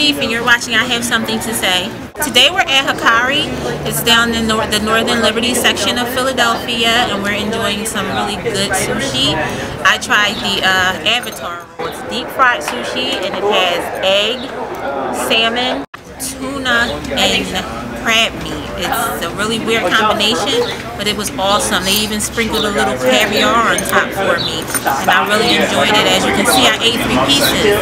Chief, and you're watching I Have Something to Say. Today we're at Hikari. It's down in the Northern Liberty section of Philadelphia, and we're enjoying some really good sushi. I tried the Avatar roll. It's deep fried sushi, and it has egg, salmon, tuna, and crab meat. It's a really weird combination, but it was awesome. They even sprinkled a little caviar on top for me, and I really enjoyed it. As you can see, I ate 3 pieces.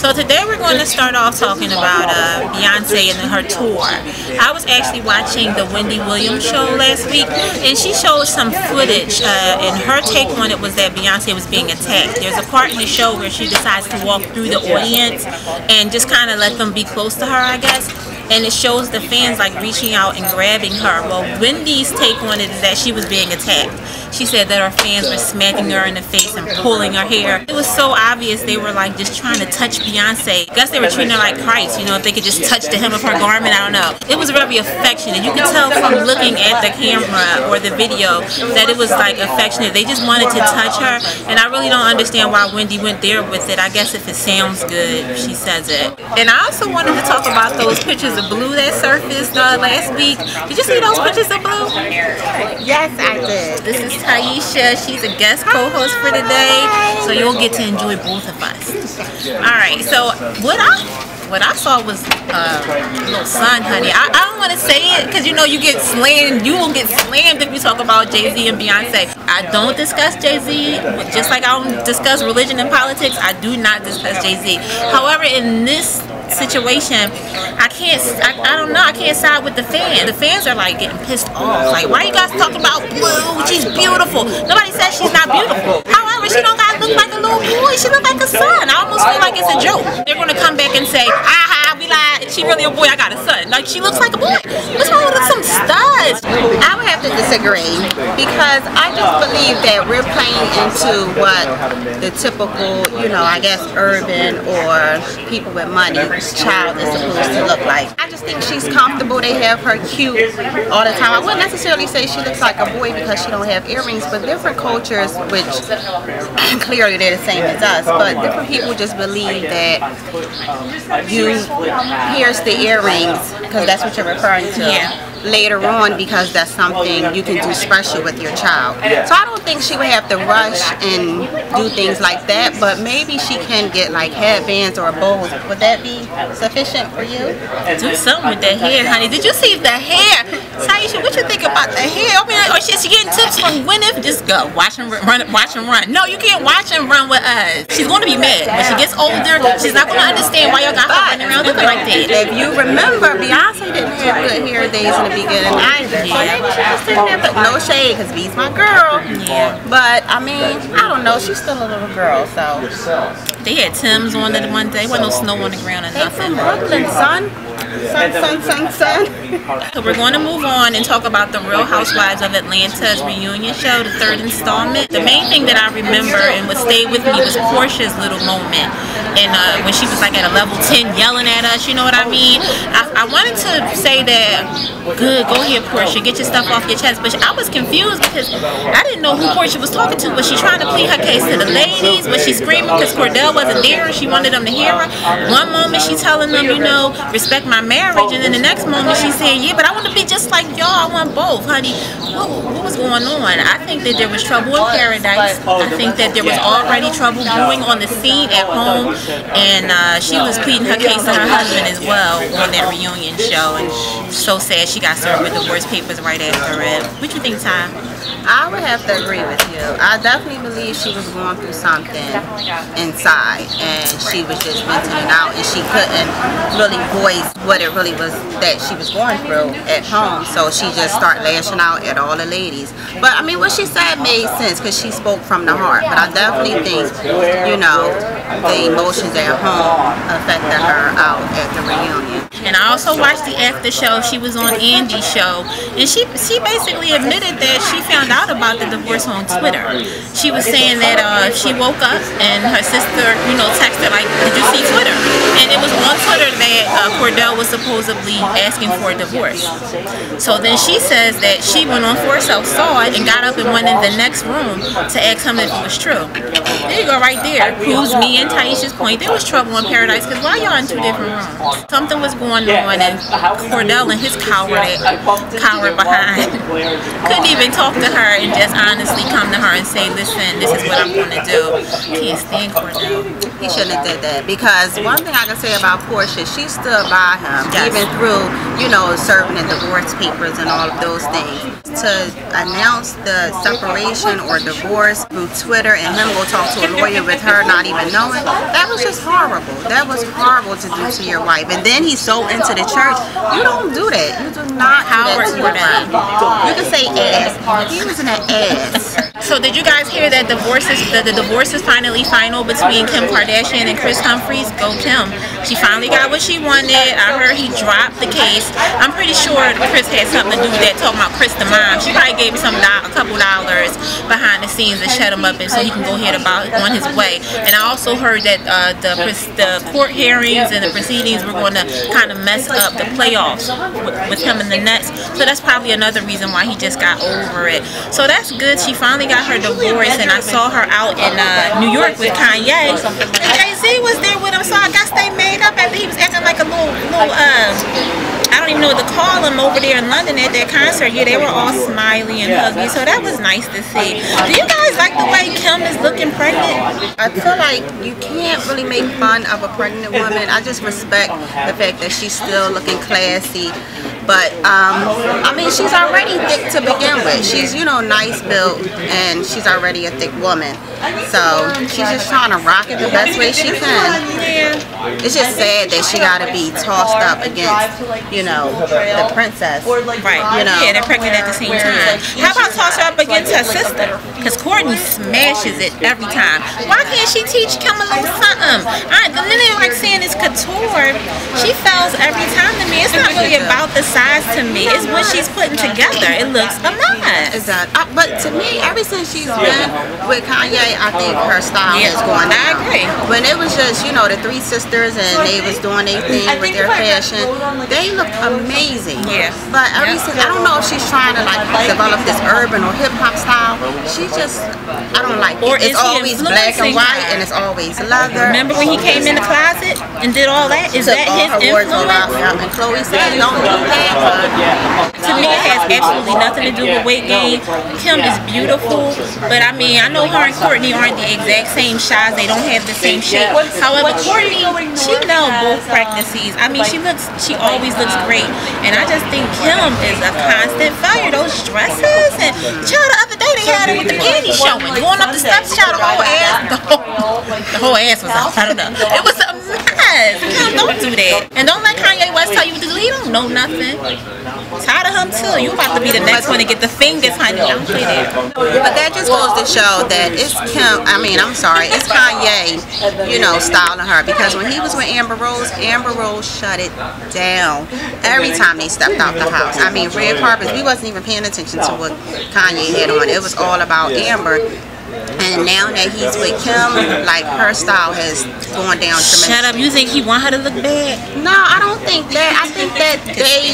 So today we're going to start off talking about Beyonce and her tour. I was actually watching the Wendy Williams show last week, and she showed some footage, and her take on it was that Beyonce was being attacked. There's a part in the show where she decides to walk through the audience and just kind of let them be close to her, I guess. And it shows the fans like reaching out and grabbing her. Well, Wendy's take on it is that she was being attacked. She said that her fans were smacking her in the face and pulling her hair. It was so obvious they were like just trying to touch Beyonce. I guess they were treating her like Christ, you know, if they could just touch the hem of her garment, I don't know. It was very affectionate. You could tell from looking at the camera or the video that it was like affectionate. They just wanted to touch her, and I really don't understand why Wendy went there with it. I guess if it sounds good, she says it. And I also wanted to talk about those pictures of Blue that surfaced last week. Did you see those pictures of Blue? Yes, I did. This is Taisha. She's a guest co-host for today, so you'll get to enjoy both of us. Alright, so what I saw was a little son, honey. I don't want to say it because you know you get slammed. You will get slammed if you talk about Jay-Z and Beyonce. I don't discuss Jay-Z, just like I don't discuss religion and politics. I do not discuss Jay-Z. However, in this situation, I don't know, I can't side with the fans. The fans are like getting pissed off. Like, why you guys talk about Blue? She's beautiful. Nobody says she's not beautiful. However, she don't gotta look like a little boy. She look like a son. I almost feel like it's a joke. They're gonna come back and say, aha, we lied. She really a boy, I got a son. Like, she looks like a boy. What's wrong with some studs? I would have to disagree because I just believe that we're playing into what the typical, you know, I guess urban or people with money child is supposed to look like. I just think she's comfortable. They have her cute all the time. I wouldn't necessarily say she looks like a boy because she don't have earrings, but different cultures, which clearly they're the same as us, but different people just believe that you pierce the earrings because that's what you're referring to. Yeah. Later on because that's something you can do special with your child. So I don't think she would have to rush and do things like that, but maybe she can get like headbands or bows. Would that be sufficient for you? Do something with that hair, honey. Did you see the hair? Taisha, what you think about the hair? I mean, or she getting tips from Gwyneth? Just go. Watch and run. Watch and run. No, you can't watch and run with us. She's going to be mad. When she gets older, she's not going to understand why y'all got her running around looking like that. If you remember, Beyonce didn't have good hair days in the beginning either. So maybe she just didn't have it. No shade, because B's my girl. Yeah. But, I mean, I don't know. She's still a little girl, so. They had Tim's on it one day. There wasn't no snow on the ground or nothing. They from Brooklyn, son. Son. So we're going to move on and talk about the Real Housewives of Atlanta's reunion show, the 3rd installment. The main thing that I remember and what stayed with me was Porsha's little moment. And when she was like at a level 10 yelling at us, you know what I mean? I wanted to say that, good, go ahead Porsha, get your stuff off your chest. But I was confused because I didn't know who Porsha was talking to. Was she trying to plead her case to the ladies? Was she screaming because Cordell wasn't there and she wanted them to hear her? One moment she's telling them, you know, respect my marriage, and then the next moment she's saying, yeah, but I want to be just like y'all. I want both, honey. What was going on? I think that there was trouble in paradise. I think that there was already trouble brewing on the scene at home, and she was pleading her case to her husband as well on that reunion show, and so sad she got served with divorce papers right after it. What you think, Ty? I would have to agree with you. I definitely believe she was going through something inside, and she was just venting it out, and she couldn't really voice what it really was that she was going through at home, so she just started lashing out at all the ladies. But I mean, what she said made sense because she spoke from the heart, but I definitely think, you know, the emotions at home affected her out at the reunion. And I also watched the after show. She was on Andy's show, and she basically admitted that she found out about the divorce on Twitter. She was saying that she woke up and her sister, texted like, "Did you see Twitter?" And it was on Twitter that Cordell was supposedly asking for a divorce. So then she says that she went on for herself, saw it, and got up and went in the next room to ask him if it was true. There you go, right there. Proves me and Taisha's point. There was trouble in paradise, because why y'all in two different rooms? Something was going on, and Cordell and his coward behind couldn't even talk to her and just honestly come to her and say, "Listen, this is what I'm going to do." Can't stand Cordell. He shouldn't have did that, because one thing I can say about Porsha, she stood by him, even through, serving the divorce papers and all of those things. To announce the separation or divorce through Twitter and him go talk to a lawyer with her not even knowing, that was just horrible. That was horrible to do to your wife. And then he's so into the church. You don't do that. You do not do that to your wife. You can say ass. He was in an ass. So did you guys hear that the divorce is finally final between Kim Kardashian and Kris Humphries? Go Kim. She finally got what she wanted. I heard he dropped the case. I'm pretty sure Kris had something to do with that, talking about Kris the mom. She probably gave him a couple dollars behind the scenes to shut him up, and so he can go ahead on his way. And I also heard that the court hearings and the proceedings were going to kind of mess up the playoffs with him and the Nets. So that's probably another reason why he just got over it. So that's good. She finally got her divorce, and I saw her out in New York with Kanye. And Jay-Z was there with him, so I guess they made up after he was acting like a little I don't even know what to call him over there in London at that concert. Yeah, they were all smiley and huggy, so that was nice to see. Do you guys like the way Kim is looking pregnant? I feel like you can't really make fun of a pregnant woman. I just respect the fact that she's still looking classy. But, I mean, she's already thick to begin with. She's, nice built, and she's already a thick woman. So, she's just trying to rock it the best way she can. It's just sad that she got to be tossed up against, the princess. Right. Yeah, they're pregnant at the same time. How about toss her up against her sister? Because Courtney smashes it every time. Why can't she teach Kim a little something? The minute like saying it's couture, she fails every time to me. It's not really about the size to me. It's what she's putting together. It looks a mess. Exactly. But to me, ever since she's been with Kanye, I think her style has gone down. I agree. When it was just, the three sisters and they was doing their thing with their fashion, they looked amazing. Yeah. But ever since, I don't know if she's trying to develop this urban or hip hop style. She just, I don't like it. It's always black and white and it's always leather. Remember when he came in the closet and did all that? Is that his influence? And Chloe said, don't do that. To me, it has absolutely nothing to do with weight gain. Kim is beautiful, but I mean, I know her and Courtney aren't the exact same size. They don't have the same shape. However, Courtney, she nailed both pregnancies. I mean, she always looks great, and I just think Kim is a constant failure. Those dresses and child, the other day they had her with the panties showing, going up the steps, child, the whole ass was out. I don't know. It was a mess. Kim, don't do that, and don't let Kanye West tell you what to do. He don't know nothing. Tired of him too. You about to be the next one to get the fingers, honey. Don't play that. But that just goes to show that it's Kim. It's Kanye, styling her, because when he was with Amber Rose shut it down every time they stepped out the house. I mean, red carpets. We wasn't even paying attention to what Kanye had on. It was all about Amber. And now that he's with Kim, her style has gone down tremendously. Shut up. You think he want her to look bad? No, I don't think that. I think that they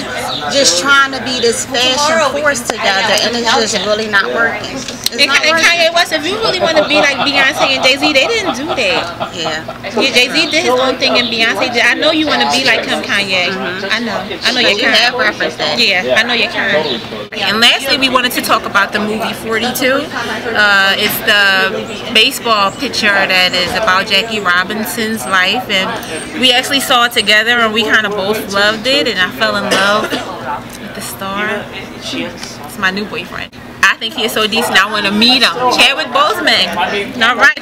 just trying to be this fashion force together, and it's just really not working. And Kanye West, if you really want to be like Beyonce and Jay-Z, they didn't do that. Yeah, Jay-Z did his own thing and Beyonce did. I know you want to be like him, Kanye. I know you're kind. You have referenced that. Yeah, I know you're kind. And lastly, we wanted to talk about the movie 42. It's the baseball pitcher that is about Jackie Robinson's life, and we actually saw it together, and we kind of both loved it, and I fell in love with the star. It's my new boyfriend. I I think he is so decent. I want to meet him. Chadwick Boseman. All right.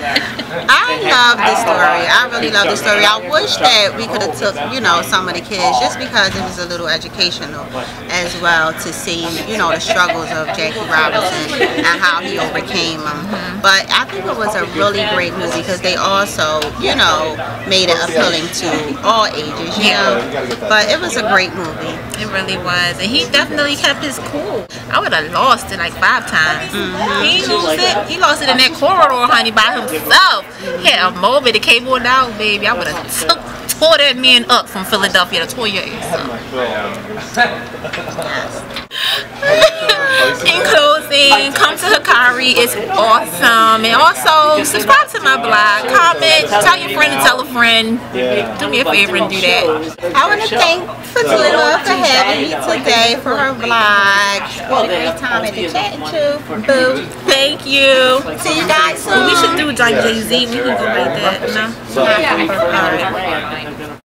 I love the story. I really love the story. I wish that we could have took, you know, some of the kids just because it was a little educational as well to see, you know, the struggles of Jackie Robinson and how he overcame them. But I think it was a really great movie because they also, you know, made it appealing to all ages, you know. But it was a great movie. It really was. And he definitely kept his cool. I would have lost it like 5 times. He didn't lose it. He lost it in that corridor, honey, by himself. He had a moment, it came on out, baby. I would have tore that man up from Philadelphia to tore your ass up. In closing, come to Hikari. It's awesome. And also, subscribe to my blog. Comment. Tell your friend to tell a friend. Do me a favor and do that. I want to thank Fatima for having me today for her vlog. What a great time at the chat too. Boo. Thank you. See you guys soon. We should do like Jay-Z. We can go like that. No? All right.